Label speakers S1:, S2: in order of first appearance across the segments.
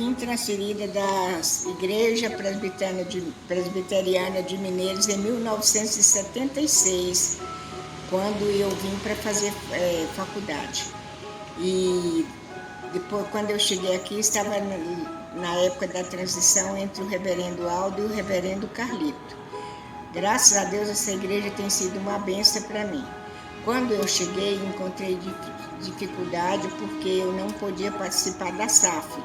S1: vim transferida da Igreja Presbiteriana de Mineiros em 1976, quando eu vim para fazer faculdade. E depois, quando eu cheguei aqui, estava na época da transição entre o reverendo Aldo e o reverendo Carlito. Graças a Deus, essa igreja tem sido uma bênção para mim. Quando eu cheguei, encontrei dificuldade porque eu não podia participar da SAF,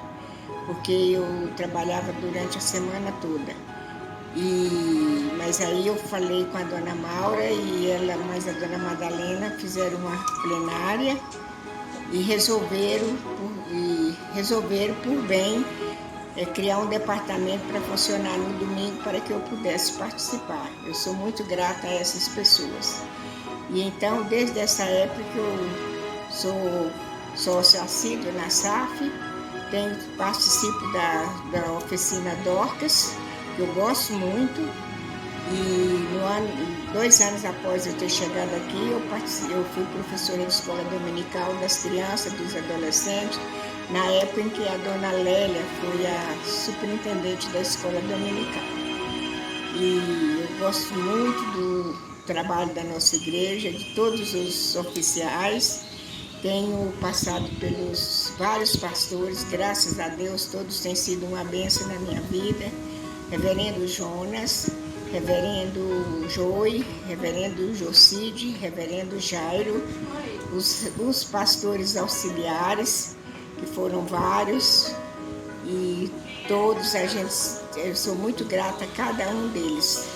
S1: porque eu trabalhava durante a semana toda. Mas aí eu falei com a dona Maura e ela, mais a dona Madalena, fizeram uma plenária e resolveram por bem criar um departamento para funcionar no domingo para que eu pudesse participar. Eu sou muito grata a essas pessoas. E então, desde essa época que eu sou sócio assíduo na SAF, participo da oficina Dorcas, que eu gosto muito. E 2 anos após eu ter chegado aqui, eu fui professora de escola dominical das crianças, dos adolescentes, na época em que a dona Lélia foi a superintendente da escola dominical. E eu gosto muito do trabalho da nossa igreja, de todos os oficiais. Tenho passado pelos vários pastores, graças a Deus, todos têm sido uma bênção na minha vida. Reverendo Jonas, reverendo Joey, reverendo Jocide, reverendo Jairo, os pastores auxiliares, que foram vários, e todos eu sou muito grata a cada um deles.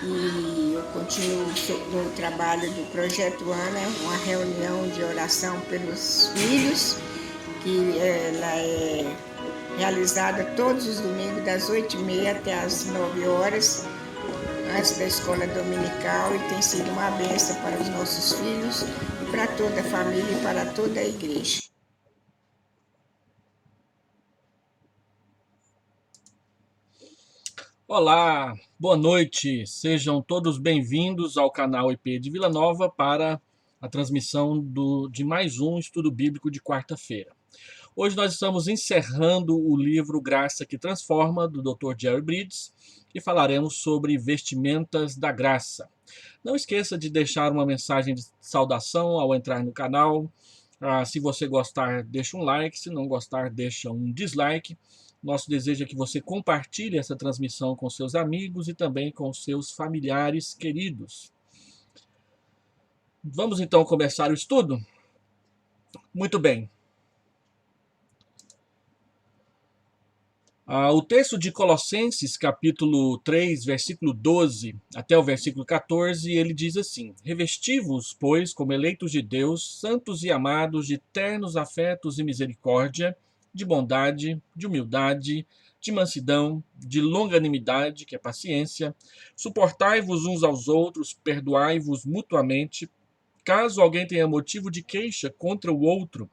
S1: E eu continuo no trabalho do Projeto Ana, uma reunião de oração pelos filhos, que ela é realizada todos os domingos, das 8h30 até as 9h, antes da escola dominical, e tem sido uma bênção para os nossos filhos, e para toda a família e para toda a igreja.
S2: Olá, boa noite, sejam todos bem-vindos ao canal IP de Vila Nova para a transmissão de mais um estudo bíblico de quarta-feira. Hoje nós estamos encerrando o livro Graça que Transforma, do Dr. Jerry Bridges, e falaremos sobre vestimentas da graça. Não esqueça de deixar uma mensagem de saudação ao entrar no canal. Se você gostar, deixa um like, se não gostar, deixa um dislike. Nosso desejo é que você compartilhe essa transmissão com seus amigos e também com seus familiares queridos. Vamos então começar o estudo? Muito bem. O texto de Colossenses, capítulo 3, versículo 12 até o versículo 14, ele diz assim: Revesti-vos, pois, como eleitos de Deus, santos e amados, de ternos afetos e misericórdia, de bondade, de humildade, de mansidão, de longanimidade, que é paciência. Suportai-vos uns aos outros, perdoai-vos mutuamente, caso alguém tenha motivo de queixa contra o outro.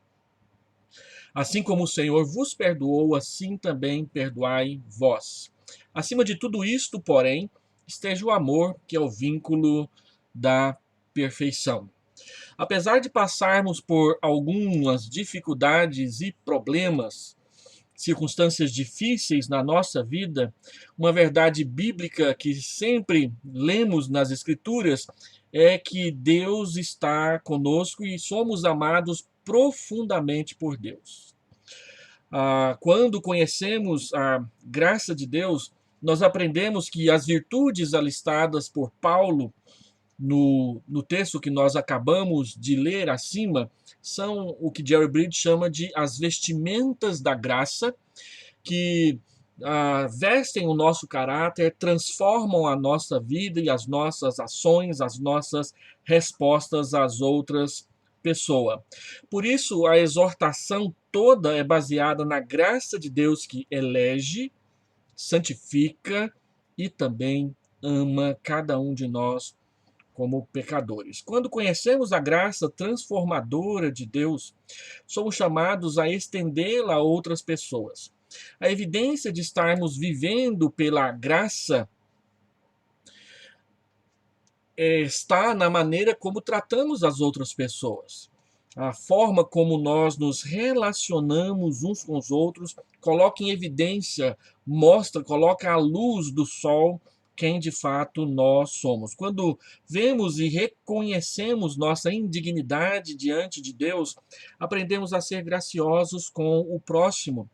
S2: Assim como o Senhor vos perdoou, assim também perdoai vós. Acima de tudo isto, porém, esteja o amor, que é o vínculo da perfeição. Apesar de passarmos por algumas dificuldades e problemas, circunstâncias difíceis na nossa vida, uma verdade bíblica que sempre lemos nas Escrituras é que Deus está conosco e somos amados profundamente por Deus. Quando conhecemos a graça de Deus, nós aprendemos que as virtudes alistadas por Paulo no texto que nós acabamos de ler acima são o que Jerry Bridges chama de as vestimentas da graça, que vestem o nosso caráter, transformam a nossa vida e as nossas ações, as nossas respostas às outras pessoas. Por isso, a exortação toda é baseada na graça de Deus que elege, santifica e também ama cada um de nós como pecadores. Quando conhecemos a graça transformadora de Deus, somos chamados a estendê-la a outras pessoas. A evidência de estarmos vivendo pela graça está na maneira como tratamos as outras pessoas. A forma como nós nos relacionamos uns com os outros coloca em evidência, mostra, coloca à luz do sol quem de fato nós somos. Quando vemos e reconhecemos nossa indignidade diante de Deus, aprendemos a ser graciosos com o próximo.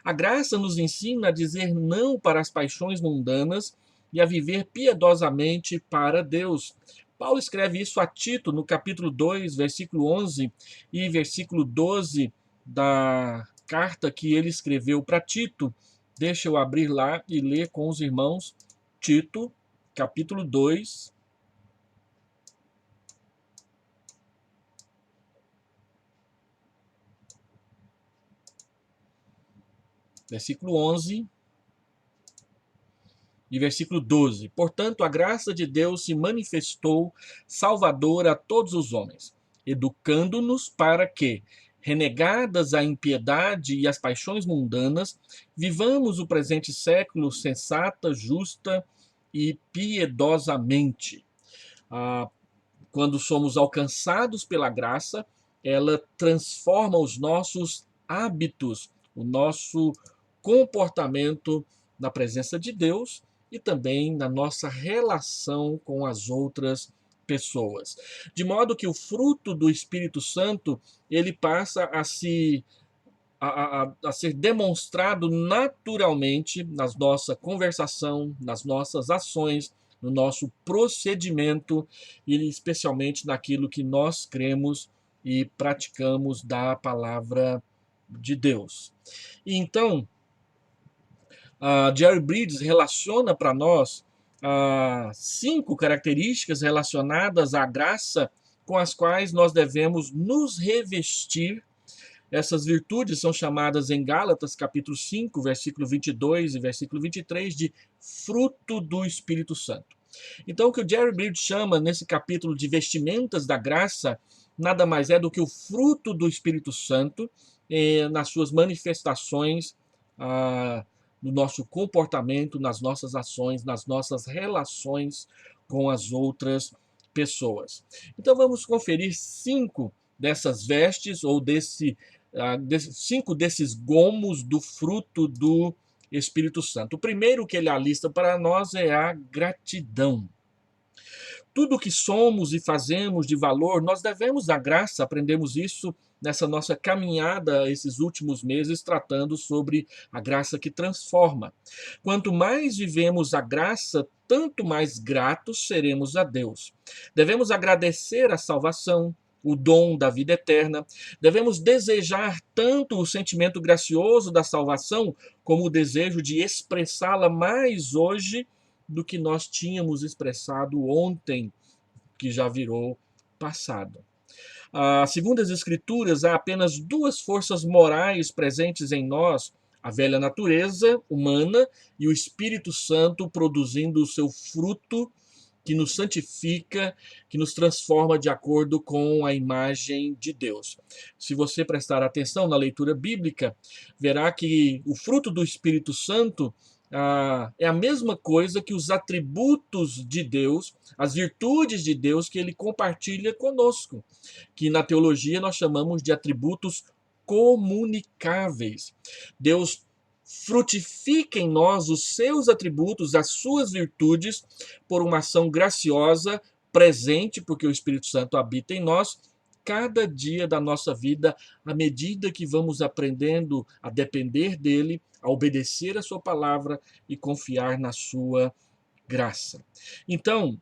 S2: A graça nos ensina a dizer não para as paixões mundanas e a viver piedosamente para Deus. Paulo escreve isso a Tito no capítulo 2, versículo 11 e versículo 12 da carta que ele escreveu para Tito. Deixa eu abrir lá e ler com os irmãos. Tito, capítulo 2, versículo 11 e versículo 12. Portanto, a graça de Deus se manifestou salvadora a todos os homens, educando-nos para que, renegadas a impiedade e as paixões mundanas, vivamos o presente século sensata, justa e piedosamente. Quando somos alcançados pela graça, ela transforma os nossos hábitos, o nosso comportamento na presença de Deus e também na nossa relação com as outras pessoas. De modo que o fruto do Espírito Santo, ele passa a ser demonstrado naturalmente na nossa conversação, nas nossas ações, no nosso procedimento e especialmente naquilo que nós cremos e praticamos da palavra de Deus. E então, Jerry Bridges relaciona para nós 5 características relacionadas à graça com as quais nós devemos nos revestir. Essas virtudes são chamadas em Gálatas, capítulo 5, versículo 22 e versículo 23, de fruto do Espírito Santo. Então, o que o Jerry Bridges chama nesse capítulo de vestimentas da graça, nada mais é do que o fruto do Espírito Santo nas suas manifestações no nosso comportamento, nas nossas ações, nas nossas relações com as outras pessoas. Então, vamos conferir 5 dessas vestes ou 5 desses gomos do fruto do Espírito Santo. O primeiro que ele alista para nós é a gratidão. Tudo que somos e fazemos de valor, nós devemos à graça. Aprendemos isso nessa nossa caminhada esses últimos meses, tratando sobre a graça que transforma. Quanto mais vivemos a graça, tanto mais gratos seremos a Deus. Devemos agradecer a salvação, o dom da vida eterna. Devemos desejar tanto o sentimento gracioso da salvação, como o desejo de expressá-la mais hoje do que nós tínhamos expressado ontem, que já virou passado. Segundo as Escrituras, há apenas 2 forças morais presentes em nós: a velha natureza humana e o Espírito Santo produzindo o seu fruto, que nos santifica, que nos transforma de acordo com a imagem de Deus. Se você prestar atenção na leitura bíblica, verá que o fruto do Espírito Santo é a mesma coisa que os atributos de Deus, as virtudes de Deus que ele compartilha conosco, que na teologia nós chamamos de atributos comunicáveis. Deus frutifica em nós os seus atributos, as suas virtudes, por uma ação graciosa, presente, porque o Espírito Santo habita em nós, cada dia da nossa vida, à medida que vamos aprendendo a depender dele, a obedecer a sua palavra e confiar na sua graça. Então,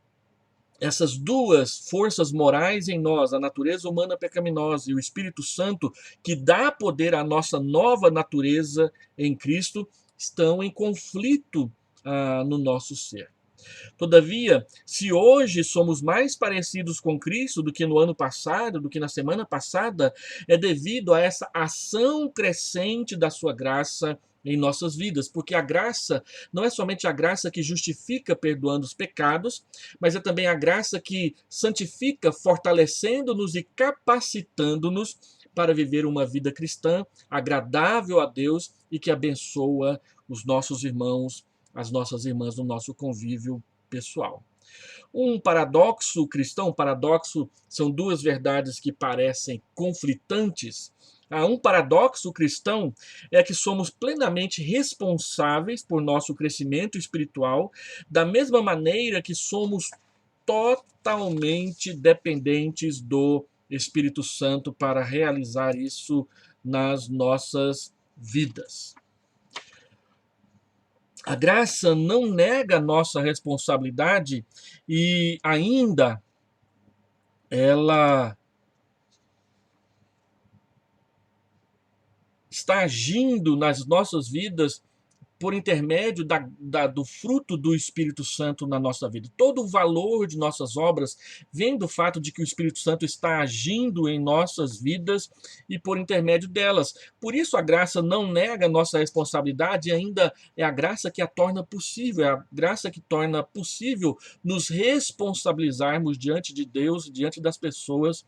S2: essas 2 forças morais em nós, a natureza humana pecaminosa e o Espírito Santo, que dá poder à nossa nova natureza em Cristo, estão em conflito no nosso ser. Todavia, se hoje somos mais parecidos com Cristo do que no ano passado, do que na semana passada, é devido a essa ação crescente da sua graça em nossas vidas, porque a graça não é somente a graça que justifica perdoando os pecados, mas é também a graça que santifica, fortalecendo-nos e capacitando-nos para viver uma vida cristã agradável a Deus e que abençoa os nossos irmãos, as nossas irmãs no nosso convívio pessoal. Um paradoxo cristão, paradoxo são 2 verdades que parecem conflitantes. Um paradoxo cristão é que somos plenamente responsáveis por nosso crescimento espiritual, da mesma maneira que somos totalmente dependentes do Espírito Santo para realizar isso nas nossas vidas. A graça não nega a nossa responsabilidade e ainda ela está agindo nas nossas vidas por intermédio do fruto do Espírito Santo na nossa vida. Todo o valor de nossas obras vem do fato de que o Espírito Santo está agindo em nossas vidas e por intermédio delas. Por isso a graça não nega a nossa responsabilidade, e ainda é a graça que a torna possível, é a graça que torna possível nos responsabilizarmos diante de Deus, diante das pessoas,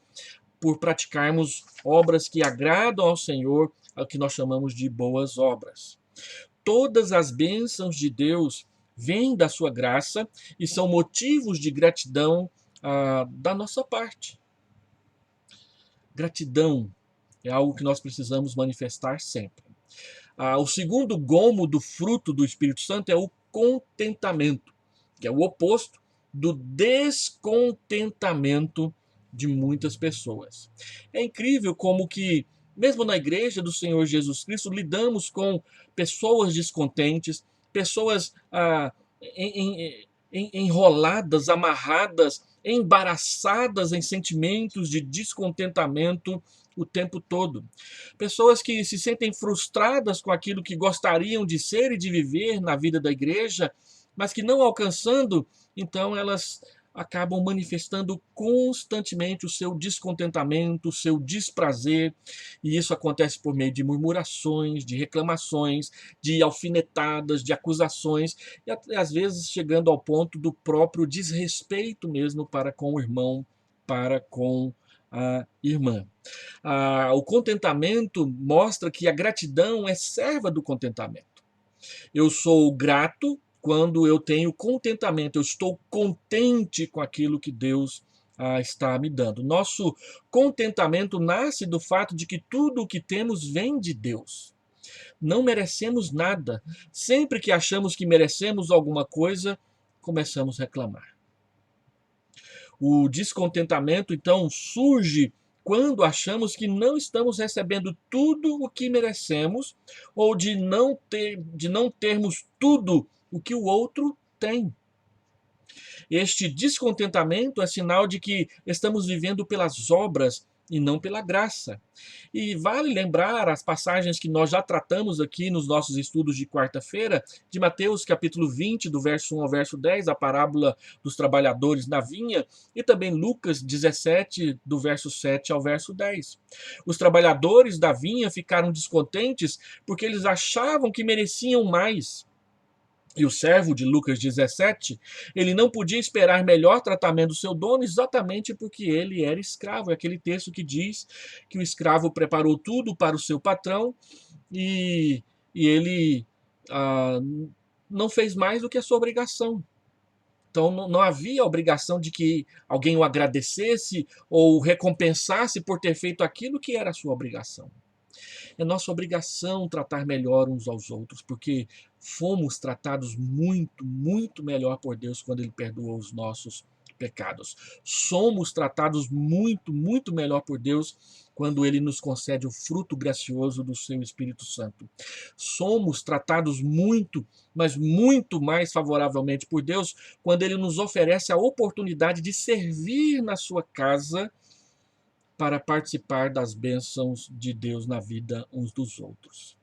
S2: por praticarmos obras que agradam ao Senhor, o que nós chamamos de boas obras. Todas as bênçãos de Deus vêm da sua graça e são motivos de gratidão da nossa parte. Gratidão é algo que nós precisamos manifestar sempre. O segundo gomo do fruto do Espírito Santo é o contentamento, que é o oposto do descontentamento de muitas pessoas. É incrível como que, mesmo na igreja do Senhor Jesus Cristo, lidamos com pessoas descontentes, pessoas enroladas, amarradas, embaraçadas em sentimentos de descontentamento o tempo todo. Pessoas que se sentem frustradas com aquilo que gostariam de ser e de viver na vida da igreja, mas que não alcançando, então elas acabam manifestando constantemente o seu descontentamento, o seu desprazer, e isso acontece por meio de murmurações, de reclamações, de alfinetadas, de acusações, e às vezes chegando ao ponto do próprio desrespeito mesmo para com o irmão, para com a irmã. O contentamento mostra que a gratidão é serva do contentamento. Eu sou grato quando eu tenho contentamento, eu estou contente com aquilo que Deus está me dando. Nosso contentamento nasce do fato de que tudo o que temos vem de Deus. Não merecemos nada. Sempre que achamos que merecemos alguma coisa, começamos a reclamar. O descontentamento, então, surge quando achamos que não estamos recebendo tudo o que merecemos ou de não termos tudo o que o outro tem. Este descontentamento é sinal de que estamos vivendo pelas obras e não pela graça. E vale lembrar as passagens que nós já tratamos aqui nos nossos estudos de quarta-feira, de Mateus capítulo 20, do verso 1 ao verso 10, a parábola dos trabalhadores na vinha, e também Lucas 17, do verso 7 ao verso 10. Os trabalhadores da vinha ficaram descontentes porque eles achavam que mereciam mais. E o servo de Lucas 17, ele não podia esperar melhor tratamento do seu dono exatamente porque ele era escravo. É aquele texto que diz que o escravo preparou tudo para o seu patrão e ele não fez mais do que a sua obrigação. Então não havia obrigação de que alguém o agradecesse ou recompensasse por ter feito aquilo que era a sua obrigação. É nossa obrigação tratar melhor uns aos outros, porque fomos tratados muito, muito melhor por Deus quando Ele perdoou os nossos pecados. Somos tratados muito, muito melhor por Deus quando Ele nos concede o fruto gracioso do seu Espírito Santo. Somos tratados muito, mas muito mais favoravelmente por Deus quando Ele nos oferece a oportunidade de servir na sua casa para participar das bênçãos de Deus na vida uns dos outros.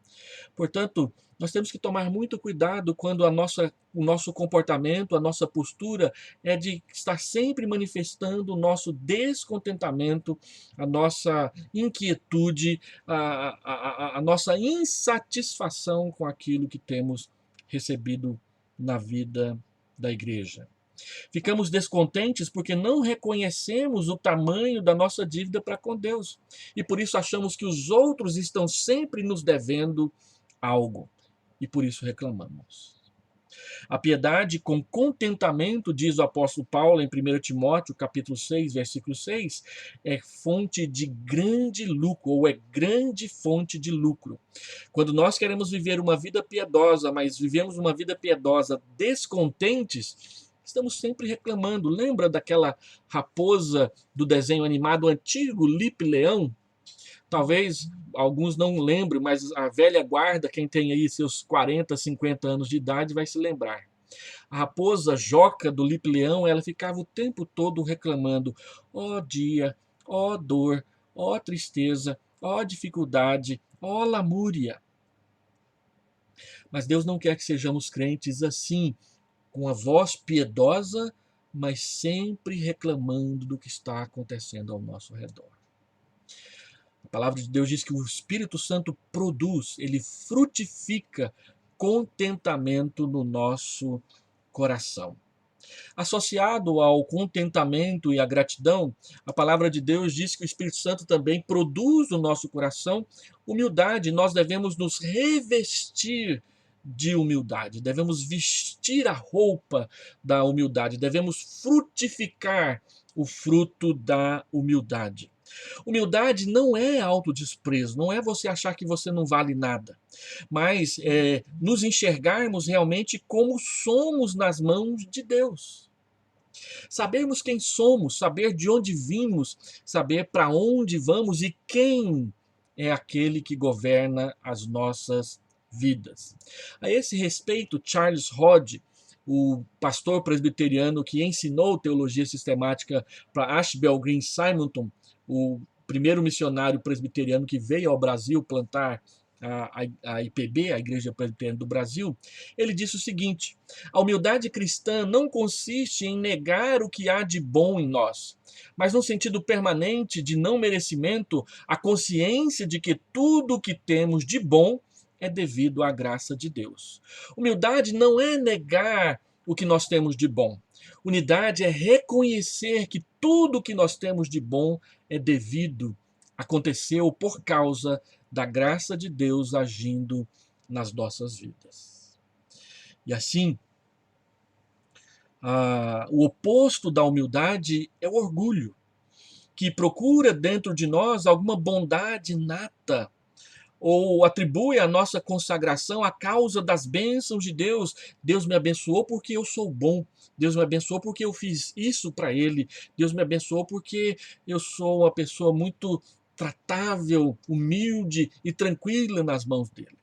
S2: Portanto, nós temos que tomar muito cuidado quando o nosso comportamento, a nossa postura é de estar sempre manifestando o nosso descontentamento, a nossa inquietude, a nossa insatisfação com aquilo que temos recebido na vida da igreja. Ficamos descontentes porque não reconhecemos o tamanho da nossa dívida para com Deus. E por isso achamos que os outros estão sempre nos devendo algo. E por isso reclamamos. A piedade com contentamento, diz o apóstolo Paulo em 1 Timóteo, capítulo 6, versículo 6, é fonte de grande lucro, ou é grande fonte de lucro. Quando nós queremos viver uma vida piedosa, mas vivemos uma vida piedosa descontentes, estamos sempre reclamando. Lembra daquela raposa do desenho animado antigo, Lipe Leão? Talvez alguns não lembrem, mas a velha guarda, quem tem aí seus 40, 50 anos de idade, vai se lembrar. A raposa Joca do Lipe Leão, ela ficava o tempo todo reclamando: ó dia, ó dor, ó tristeza, ó dificuldade, ó lamúria. Mas Deus não quer que sejamos crentes assim, com a voz piedosa, mas sempre reclamando do que está acontecendo ao nosso redor. A palavra de Deus diz que o Espírito Santo produz, ele frutifica contentamento no nosso coração. Associado ao contentamento e à gratidão, a palavra de Deus diz que o Espírito Santo também produz no nosso coração humildade. Nós devemos nos revestir de humildade, devemos vestir a roupa da humildade, devemos frutificar o fruto da humildade. Humildade não é autodesprezo, não é você achar que você não vale nada, mas nos enxergarmos realmente como somos nas mãos de Deus. Sabermos quem somos, saber de onde vimos, saber para onde vamos e quem é aquele que governa as nossas vidas. A esse respeito, Charles Hodge, o pastor presbiteriano que ensinou teologia sistemática para Ashbel Green Simonton, o primeiro missionário presbiteriano que veio ao Brasil plantar a IPB, a Igreja Presbiteriana do Brasil, ele disse o seguinte: a humildade cristã não consiste em negar o que há de bom em nós, mas no sentido permanente de não merecimento, a consciência de que tudo o que temos de bom é devido à graça de Deus. Humildade não é negar o que nós temos de bom. Unidade é reconhecer que tudo o que nós temos de bom é devido, aconteceu por causa da graça de Deus agindo nas nossas vidas. E assim, o oposto da humildade é o orgulho, que procura dentro de nós alguma bondade inata, ou atribui a nossa consagração à causa das bênçãos de Deus. Deus me abençoou porque eu sou bom. Deus me abençoou porque eu fiz isso para Ele. Deus me abençoou porque eu sou uma pessoa muito tratável, humilde e tranquila nas mãos dele.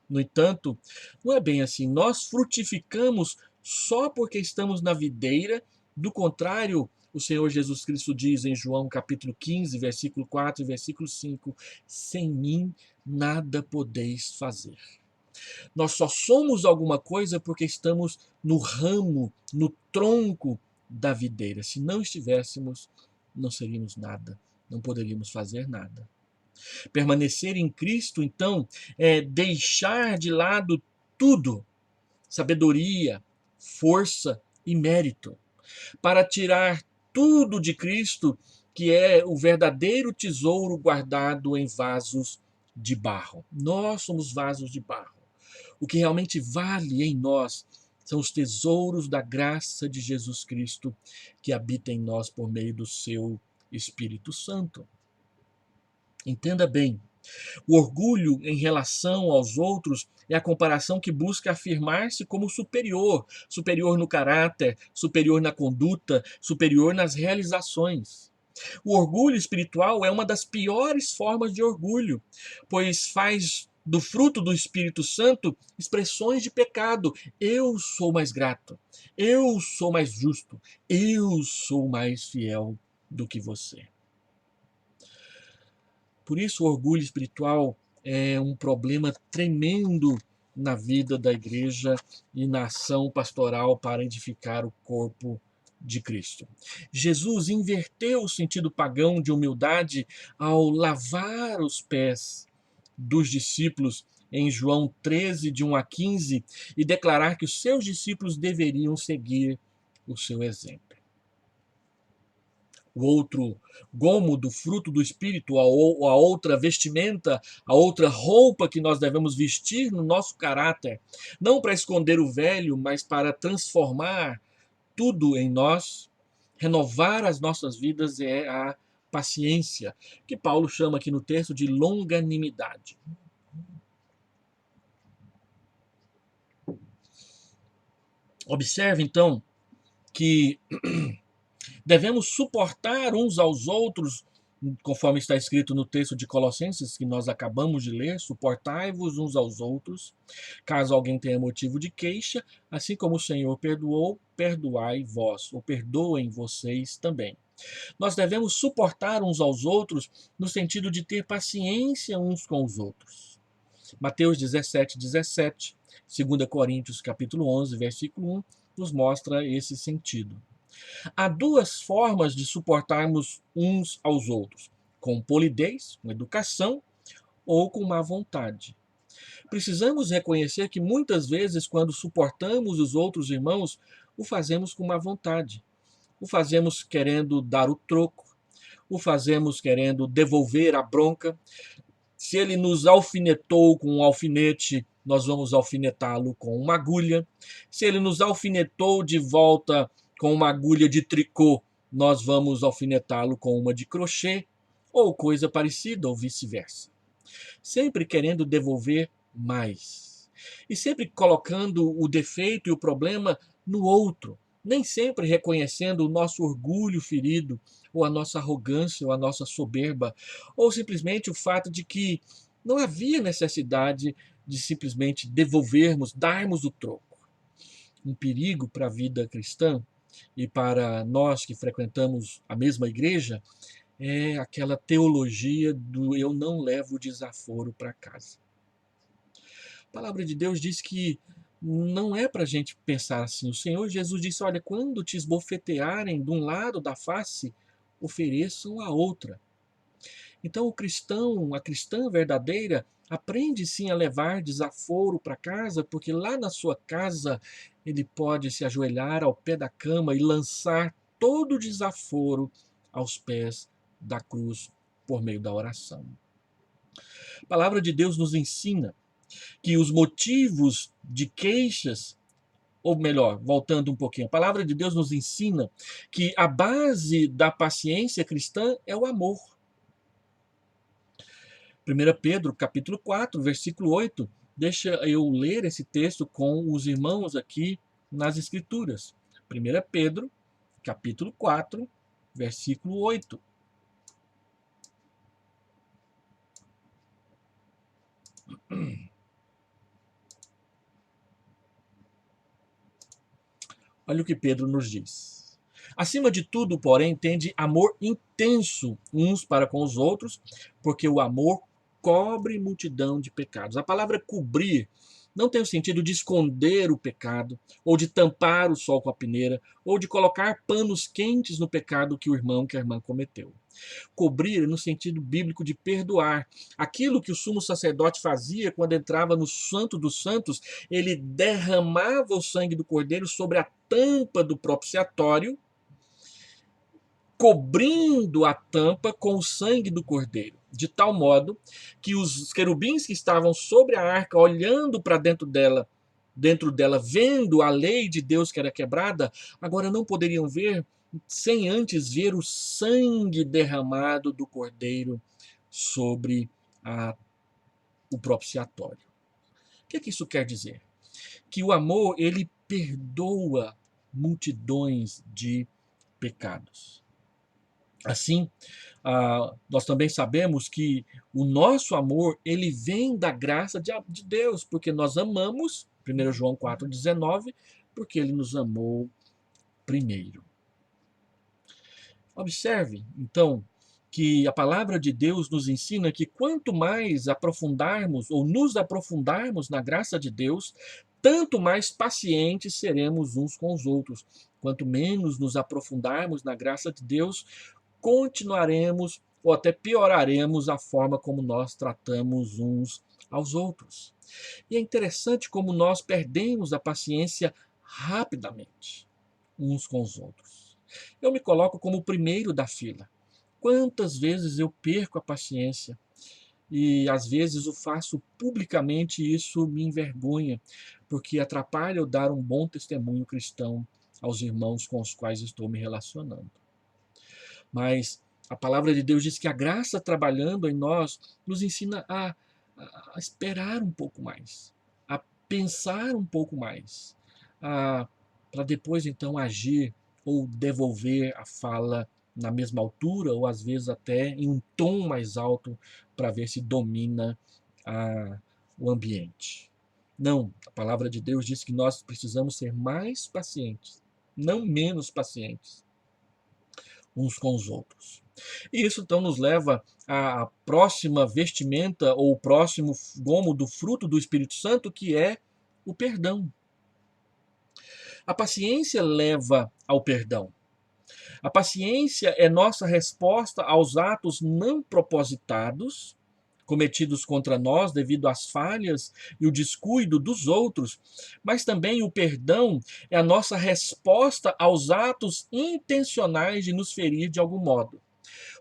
S2: No entanto, não é bem assim. Nós frutificamos só porque estamos na videira. Do contrário, o Senhor Jesus Cristo diz em João capítulo 15, versículo 4 e versículo 5, sem mim nada podeis fazer. Nós só somos alguma coisa porque estamos no ramo, no tronco da videira. Se não estivéssemos, não seríamos nada, não poderíamos fazer nada. Permanecer em Cristo, então, é deixar de lado tudo, sabedoria, força e mérito, para tirar tudo de Cristo, que é o verdadeiro tesouro guardado em vasos de barro. Nós somos vasos de barro. O que realmente vale em nós são os tesouros da graça de Jesus Cristo que habita em nós por meio do seu Espírito Santo. Entenda bem, o orgulho em relação aos outros é a comparação que busca afirmar-se como superior, superior no caráter, superior na conduta, superior nas realizações. O orgulho espiritual é uma das piores formas de orgulho, pois faz do fruto do Espírito Santo expressões de pecado. Eu sou mais grato, eu sou mais justo, eu sou mais fiel do que você. Por isso, o orgulho espiritual é um problema tremendo na vida da igreja e na ação pastoral para edificar o corpo de Cristo. Jesus inverteu o sentido pagão de humildade ao lavar os pés dos discípulos em João 13, de 1 a 15, e declarar que os seus discípulos deveriam seguir o seu exemplo. o outro gomo do fruto do Espírito, a outra vestimenta, a outra roupa que nós devemos vestir no nosso caráter, não para esconder o velho, mas para transformar tudo em nós, renovar as nossas vidas, é a paciência, que Paulo chama aqui no texto de longanimidade. Observe então que devemos suportar uns aos outros, conforme está escrito no texto de Colossenses que nós acabamos de ler, suportai-vos uns aos outros, caso alguém tenha motivo de queixa, assim como o Senhor perdoou, perdoai vós, ou perdoem vocês também. Nós devemos suportar uns aos outros no sentido de ter paciência uns com os outros. Mateus 17:17, 2 Coríntios capítulo 11, versículo 1, nos mostra esse sentido. Há duas formas de suportarmos uns aos outros: com polidez, com educação, ou com má vontade. Precisamos reconhecer que muitas vezes, quando suportamos os outros irmãos, o fazemos com má vontade. O fazemos querendo dar o troco, o fazemos querendo devolver a bronca. Se ele nos alfinetou com um alfinete, nós vamos alfinetá-lo com uma agulha. Se ele nos alfinetou de volta com uma agulha de tricô, nós vamos alfinetá-lo com uma de crochê, ou coisa parecida, ou vice-versa. Sempre querendo devolver mais. E sempre colocando o defeito e o problema no outro. Nem sempre reconhecendo o nosso orgulho ferido, ou a nossa arrogância, ou a nossa soberba, ou simplesmente o fato de que não havia necessidade de simplesmente devolvermos, darmos o troco. Um perigo para a vida cristã e para nós que frequentamos a mesma igreja é aquela teologia do eu não levo desaforo para casa. A palavra de Deus diz que não é para a gente pensar assim. O Senhor Jesus disse: olha, quando te esbofetearem de um lado da face, ofereçam a outra. Então o cristão, a cristã verdadeira, aprende sim a levar desaforo para casa, porque lá na sua casa ele pode se ajoelhar ao pé da cama e lançar todo o desaforo aos pés da cruz por meio da oração. A palavra de Deus nos ensina que os motivos de queixas, ou melhor, voltando um pouquinho, a palavra de Deus nos ensina que a base da paciência cristã é o amor. 1 Pedro, capítulo 4, versículo 8, deixa eu ler esse texto com os irmãos aqui nas Escrituras. 1 Pedro, capítulo 4, versículo 8. Olha o que Pedro nos diz. Acima de tudo, porém, tende amor intenso uns para com os outros, porque o amor cobre multidão de pecados. A palavra cobrir não tem o sentido de esconder o pecado, ou de tampar o sol com a peneira, ou de colocar panos quentes no pecado que o irmão, que a irmã cometeu. Cobrir no sentido bíblico de perdoar. Aquilo que o sumo sacerdote fazia quando entrava no Santo dos Santos, ele derramava o sangue do cordeiro sobre a tampa do propiciatório, cobrindo a tampa com o sangue do cordeiro, de tal modo que os querubins que estavam sobre a arca, olhando para dentro dela, vendo a lei de Deus que era quebrada, agora não poderiam ver sem antes ver o sangue derramado do cordeiro sobre o propiciatório. O que isso quer dizer? Que o amor, ele perdoa multidões de pecados. Assim, nós também sabemos que o nosso amor, ele vem da graça de Deus, porque nós amamos, 1 João 4,19, porque ele nos amou primeiro. Observe, então, que a palavra de Deus nos ensina que quanto mais aprofundarmos ou nos aprofundarmos na graça de Deus, tanto mais pacientes seremos uns com os outros. Quanto menos nos aprofundarmos na graça de Deus, continuaremos ou até pioraremos a forma como nós tratamos uns aos outros. E é interessante como nós perdemos a paciência rapidamente uns com os outros. Eu me coloco como o primeiro da fila. Quantas vezes eu perco a paciência e às vezes o faço publicamente e isso me envergonha, porque atrapalha eu dar um bom testemunho cristão aos irmãos com os quais estou me relacionando. Mas a palavra de Deus diz que a graça trabalhando em nós nos ensina a esperar um pouco mais, a pensar um pouco mais, para depois então agir ou devolver a fala na mesma altura ou às vezes até em um tom mais alto para ver se domina a, o ambiente. Não, a palavra de Deus diz que nós precisamos ser mais pacientes, não menos pacientes uns com os outros. E isso então nos leva à próxima vestimenta ou o próximo gomo do fruto do Espírito Santo, que é o perdão. A paciência leva ao perdão. A paciência é nossa resposta aos atos não propositados cometidos contra nós devido às falhas e o descuido dos outros, mas também o perdão é a nossa resposta aos atos intencionais de nos ferir de algum modo.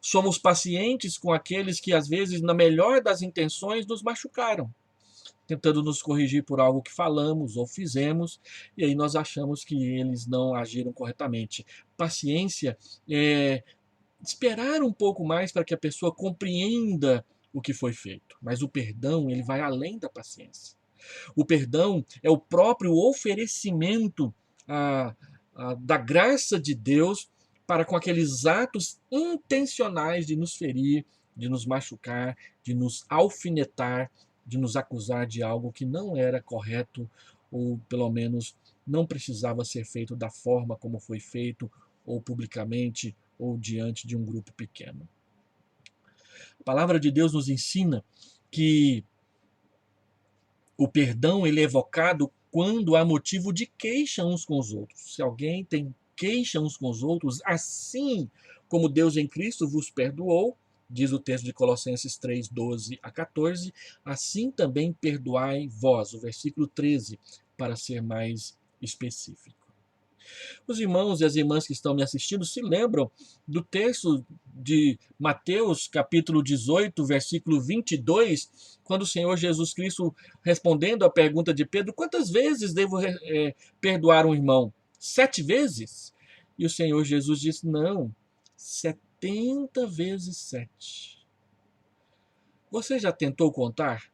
S2: Somos pacientes com aqueles que, às vezes, na melhor das intenções, nos machucaram, tentando nos corrigir por algo que falamos ou fizemos, e aí nós achamos que eles não agiram corretamente. Paciência é esperar um pouco mais para que a pessoa compreenda o que foi feito. Mas o perdão, ele vai além da paciência. O perdão é o próprio oferecimento da graça de Deus para com aqueles atos intencionais de nos ferir, de nos machucar, de nos alfinetar, de nos acusar de algo que não era correto ou pelo menos não precisava ser feito da forma como foi feito, ou publicamente, ou diante de um grupo pequeno. A palavra de Deus nos ensina que o perdão ele é evocado quando há motivo de queixa uns com os outros. Se alguém tem queixa uns com os outros, assim como Deus em Cristo vos perdoou, diz o texto de Colossenses 3, 12 a 14, assim também perdoai vós, o versículo 13, para ser mais específico. Os irmãos e as irmãs que estão me assistindo se lembram do texto de Mateus, capítulo 18, versículo 22, quando o Senhor Jesus Cristo, respondendo à pergunta de Pedro, quantas vezes devo perdoar um irmão? 7 vezes? E o Senhor Jesus disse, não, 70 vezes 7. Você já tentou contar?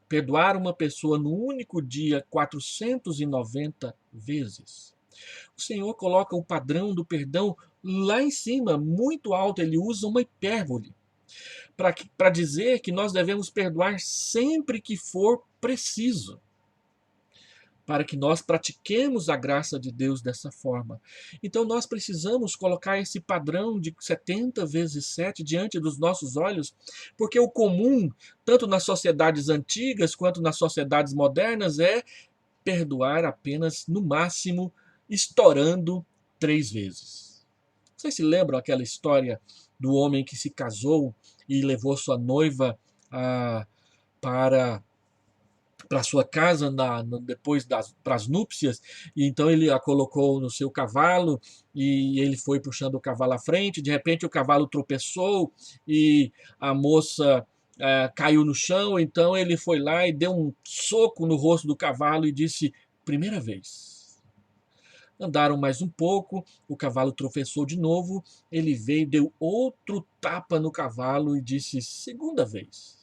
S2: Perdoar uma pessoa no único dia 490 vezes? O Senhor coloca o padrão do perdão lá em cima, muito alto. Ele usa uma hipérbole para dizer que nós devemos perdoar sempre que for preciso, para que nós pratiquemos a graça de Deus dessa forma. Então nós precisamos colocar esse padrão de 70 vezes 7 diante dos nossos olhos, porque o comum, tanto nas sociedades antigas quanto nas sociedades modernas, é perdoar apenas, no máximo, estourando 3 vezes. Vocês se lembram aquela história do homem que se casou e levou sua noiva para sua casa depois para as núpcias, e então ele a colocou no seu cavalo e ele foi puxando o cavalo à frente, de repente o cavalo tropeçou e a moça caiu no chão, então ele foi lá e deu um soco no rosto do cavalo e disse, primeira vez. Andaram mais um pouco, o cavalo tropeçou de novo, ele veio, deu outro tapa no cavalo e disse, segunda vez.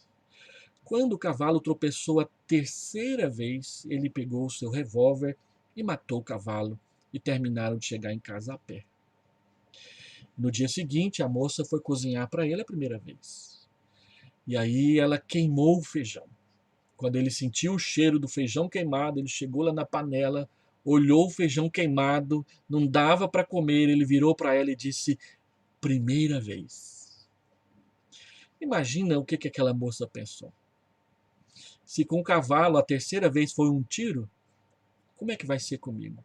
S2: Quando o cavalo tropeçou a terceira vez, ele pegou o seu revólver e matou o cavalo e terminaram de chegar em casa a pé. No dia seguinte, a moça foi cozinhar para ele a primeira vez. E aí ela queimou o feijão. Quando ele sentiu o cheiro do feijão queimado, ele chegou lá na panela, olhou o feijão queimado, não dava para comer, ele virou para ela e disse, primeira vez. Imagina o que aquela moça pensou. Se com o cavalo a terceira vez foi um tiro, como é que vai ser comigo?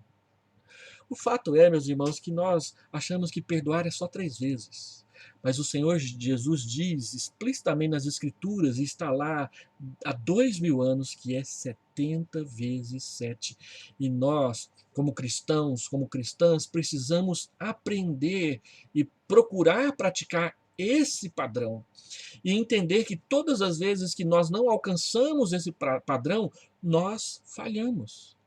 S2: O fato é, meus irmãos, que nós achamos que perdoar é só 3 vezes. Mas o Senhor Jesus diz explicitamente nas Escrituras, e está lá há 2000 anos, que é 70 vezes 7. E nós, como cristãos, como cristãs, precisamos aprender e procurar praticar esse padrão. E entender que todas as vezes que nós não alcançamos esse padrão, nós falhamos.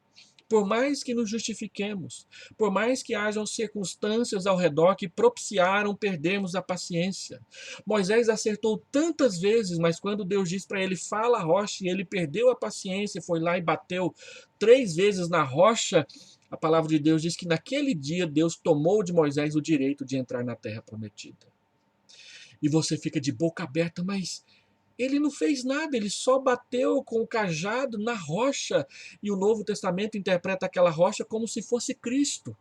S2: Por mais que nos justifiquemos, por mais que hajam circunstâncias ao redor que propiciaram perdermos a paciência. Moisés acertou tantas vezes, mas quando Deus diz para ele, fala a rocha, e ele perdeu a paciência, foi lá e bateu 3 vezes na rocha, a palavra de Deus diz que naquele dia Deus tomou de Moisés o direito de entrar na terra prometida. E você fica de boca aberta, mas ele não fez nada, ele só bateu com o cajado na rocha. E o Novo Testamento interpreta aquela rocha como se fosse Cristo.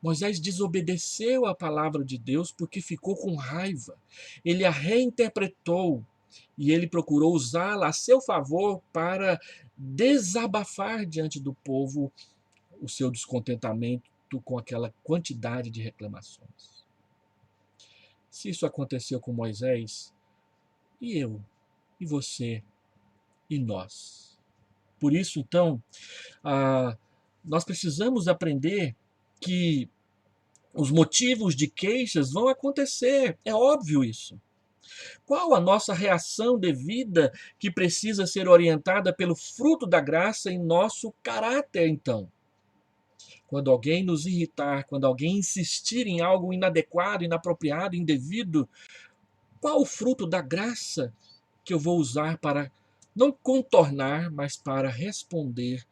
S2: Moisés desobedeceu a palavra de Deus porque ficou com raiva. Ele a reinterpretou e ele procurou usá-la a seu favor para desabafar diante do povo o seu descontentamento com aquela quantidade de reclamações. Se isso aconteceu com Moisés, e eu, e você, e nós? Por isso, então, nós precisamos aprender que os motivos de queixas vão acontecer, é óbvio isso. Qual a nossa reação devida que precisa ser orientada pelo fruto da graça em nosso caráter, então? Quando alguém nos irritar, quando alguém insistir em algo inadequado, inapropriado, indevido, qual o fruto da graça que eu vou usar para não contornar, mas para responder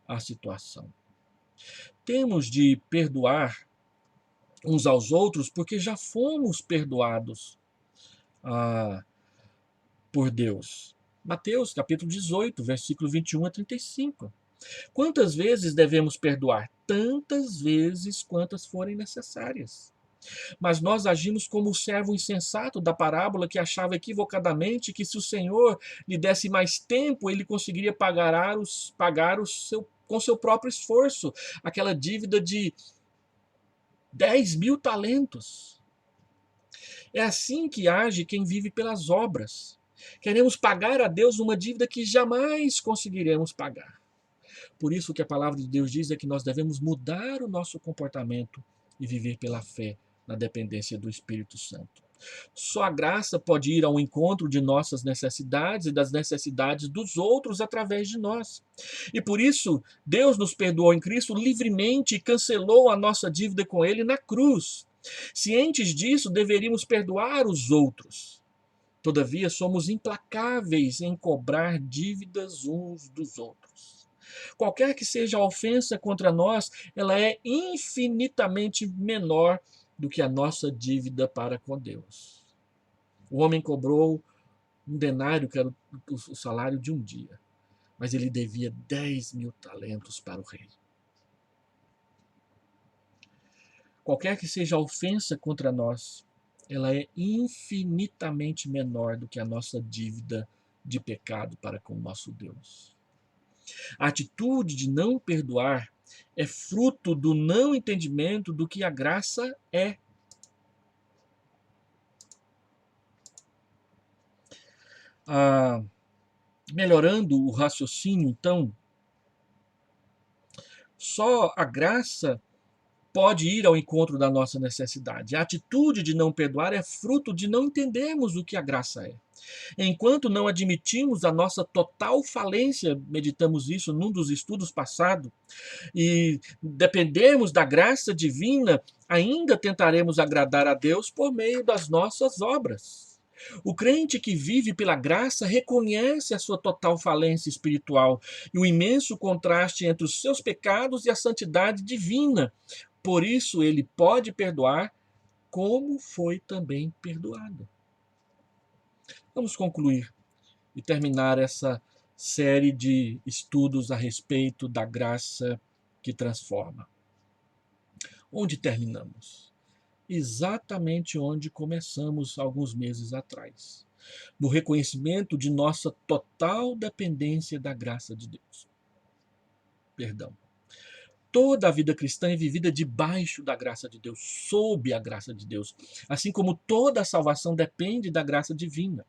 S2: à situação? Temos de perdoar uns aos outros porque já fomos perdoados por Deus. Mateus capítulo 18, versículo 21 a 35. Quantas vezes devemos perdoar? Tantas vezes quantas forem necessárias. Mas nós agimos como o servo insensato da parábola, que achava equivocadamente que se o Senhor lhe desse mais tempo, ele conseguiria pagar com seu próprio esforço aquela dívida de 10.000 talentos. É assim que age quem vive pelas obras. Queremos pagar a Deus uma dívida que jamais conseguiremos pagar. Por isso que a palavra de Deus diz é que nós devemos mudar o nosso comportamento e viver pela fé na dependência do Espírito Santo. Só a graça pode ir ao encontro de nossas necessidades e das necessidades dos outros através de nós. E por isso, Deus nos perdoou em Cristo livremente e cancelou a nossa dívida com Ele na cruz. Cientes disso, deveríamos perdoar os outros. Todavia, somos implacáveis em cobrar dívidas uns dos outros. Qualquer que seja a ofensa contra nós, ela é infinitamente menor do que a nossa dívida para com Deus. O homem cobrou um denário, que era o salário de um dia, mas ele devia 10.000 talentos para o rei. Qualquer que seja a ofensa contra nós, ela é infinitamente menor do que a nossa dívida de pecado para com o nosso Deus. A atitude de não perdoar é fruto do não entendimento do que a graça é. Melhorando o raciocínio, então, só a graça pode ir ao encontro da nossa necessidade. A atitude de não perdoar é fruto de não entendermos o que a graça é. Enquanto não admitimos a nossa total falência, meditamos isso num dos estudos passados, e dependermos da graça divina, ainda tentaremos agradar a Deus por meio das nossas obras. O crente que vive pela graça reconhece a sua total falência espiritual e o imenso contraste entre os seus pecados e a santidade divina. Por isso, ele pode perdoar como foi também perdoado. Vamos concluir e terminar essa série de estudos a respeito da graça que transforma. Onde terminamos? Exatamente onde começamos alguns meses atrás, no reconhecimento de nossa total dependência da graça de Deus. Perdão. Toda a vida cristã é vivida debaixo da graça de Deus, sob a graça de Deus, assim como toda a salvação depende da graça divina.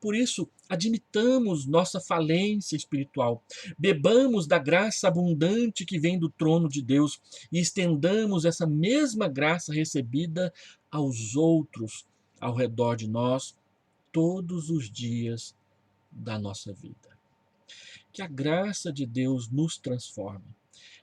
S2: Por isso, admitamos nossa falência espiritual, bebamos da graça abundante que vem do trono de Deus e estendamos essa mesma graça recebida aos outros ao redor de nós todos os dias da nossa vida. Que a graça de Deus nos transforme,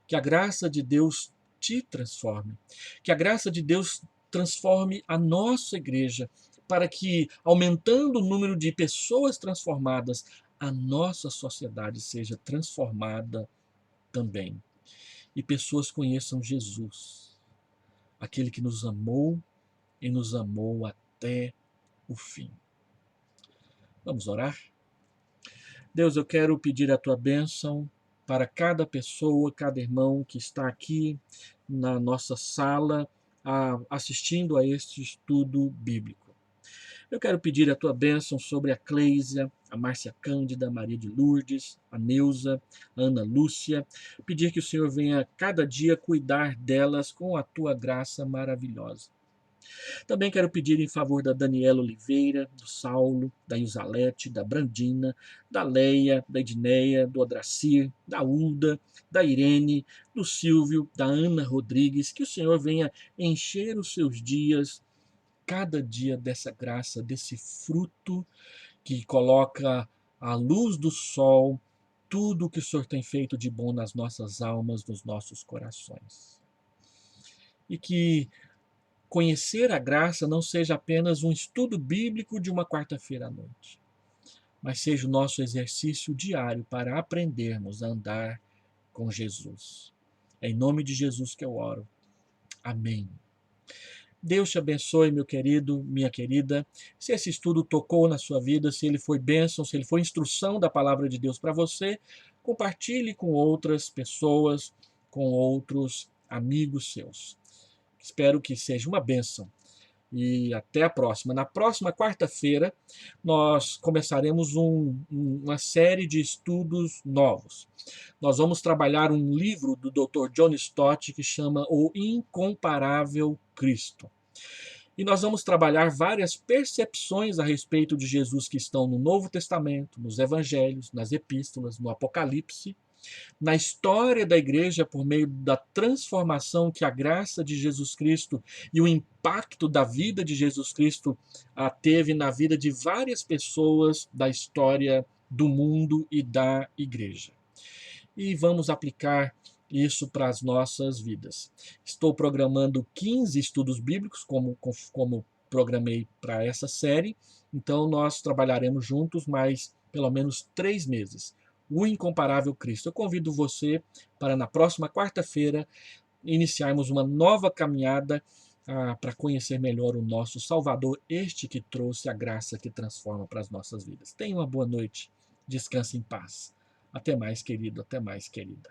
S2: que a graça de Deus te transforme, que a graça de Deus transforme a nossa igreja, para que, aumentando o número de pessoas transformadas, a nossa sociedade seja transformada também. E pessoas conheçam Jesus, aquele que nos amou e nos amou até o fim. Vamos orar? Deus, eu quero pedir a tua bênção para cada pessoa, cada irmão que está aqui na nossa sala assistindo a este estudo bíblico. Eu quero pedir a tua bênção sobre a Cleisia, a Márcia Cândida, a Maria de Lourdes, a Neuza, a Ana Lúcia. Pedir que o Senhor venha cada dia cuidar delas com a tua graça maravilhosa. Também quero pedir em favor da Daniela Oliveira, do Saulo, da Isalete, da Brandina, da Leia, da Edneia, do Adracir, da Ulda, da Irene, do Silvio, da Ana Rodrigues, que o Senhor venha encher os seus dias, cada dia dessa graça, desse fruto que coloca à luz do sol tudo o que o Senhor tem feito de bom nas nossas almas, nos nossos corações. E que conhecer a graça não seja apenas um estudo bíblico de uma quarta-feira à noite, mas seja o nosso exercício diário para aprendermos a andar com Jesus. É em nome de Jesus que eu oro. Amém. Deus te abençoe, meu querido, minha querida. Se esse estudo tocou na sua vida, se ele foi bênção, se ele foi instrução da palavra de Deus para você, compartilhe com outras pessoas, com outros amigos seus. Espero que seja uma bênção. E até a próxima. Na próxima quarta-feira, nós começaremos uma série de estudos novos. Nós vamos trabalhar um livro do Dr. John Stott que chama O Incomparável Cristo. E nós vamos trabalhar várias percepções a respeito de Jesus que estão no Novo Testamento, nos Evangelhos, nas Epístolas, no Apocalipse, na história da igreja por meio da transformação que a graça de Jesus Cristo e o impacto da vida de Jesus Cristo teve na vida de várias pessoas da história do mundo e da igreja. E vamos aplicar isso para as nossas vidas. Estou programando 15 estudos bíblicos, como programei para essa série, então nós trabalharemos juntos mais pelo menos 3 meses. O Incomparável Cristo. Eu convido você para na próxima quarta-feira iniciarmos uma nova caminhada para conhecer melhor o nosso Salvador, este que trouxe a graça que transforma para as nossas vidas. Tenha uma boa noite, descanse em paz. Até mais, querido, até mais, querida.